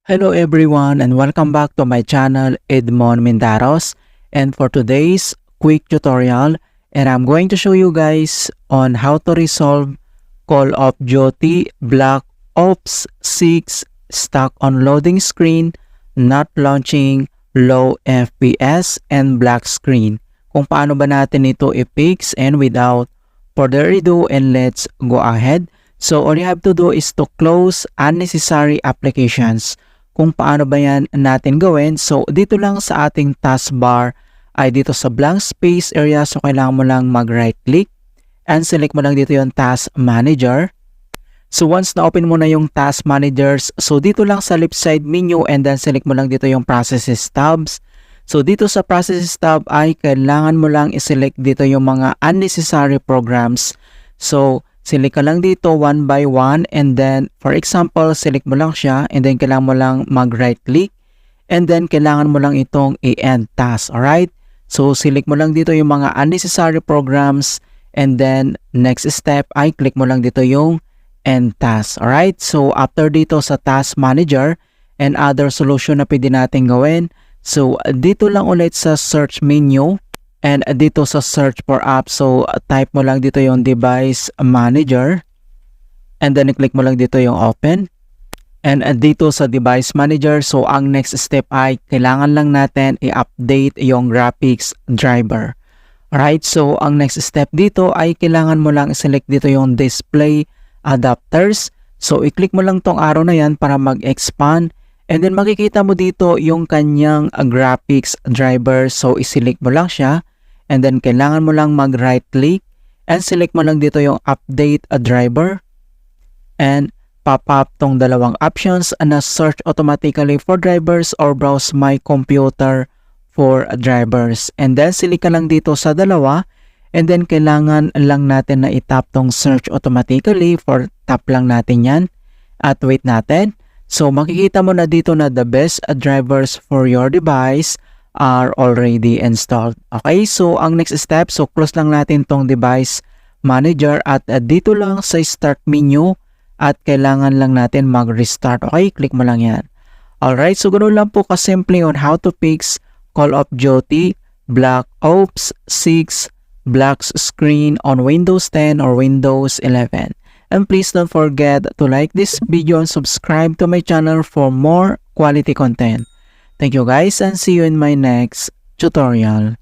Hello everyone and welcome back to my channel Edmond Mindaros, and for today's quick tutorial, and I'm going to show you guys on how to resolve Call of Duty Black Ops 6 stuck on loading screen, not launching, low FPS, and black screen. Kung paano ba natin ito i-fix, and without further ado, and let's go ahead. So all you have to do is to close unnecessary applications. Kung paano ba yan natin gawin? So dito lang sa ating taskbar ay dito sa blank space area, so kailangan mo lang mag right click and select mo lang dito yung task manager. So once na open mo na yung task managers, so dito lang sa left side menu and then select mo lang dito yung processes tabs. So dito sa processes tab ay kailangan mo lang i-select dito yung mga unnecessary programs. So select ka lang dito one by one, and then for example select mo lang siya and then kailangan mo lang mag right click and then kailangan mo lang itong i-end task. Alright, so select mo lang dito yung mga unnecessary programs and then next step ay click mo lang dito yung end task. Alright, so after dito sa task manager and other solution na pwede natin gawin, so dito lang ulit sa search menu and dito sa search for app, so type mo lang dito yung device manager and then click mo lang dito yung open. And dito sa device manager, so ang next step ay kailangan lang natin i-update yung graphics driver. Alright, so ang next step dito ay kailangan mo lang i-select dito yung display adapters. So i-click mo lang tong arrow na yan para mag-expand. And then makikita mo dito yung kanyang graphics driver. So i-select mo lang siya. And then kailangan mo lang mag right click and select mo lang dito yung update a driver. And pop up tong dalawang options na search automatically for drivers or browse my computer for drivers. And then select ka lang dito sa dalawa. And then kailangan lang natin na itap tong search automatically, for tap lang natin yan. At wait natin. So makikita mo na dito na the best drivers for your device are already installed. Okay, so ang next step, so close lang natin tong device manager at dito lang sa start menu at kailangan lang natin mag-restart. Okay, click mo lang yan. Alright, so ganoon lang po kasimple on how to fix Call of Duty Black Ops 6 black screen on Windows 10 or Windows 11. And please don't forget to like this video and subscribe to my channel for more quality content. Thank you guys and see you in my next tutorial.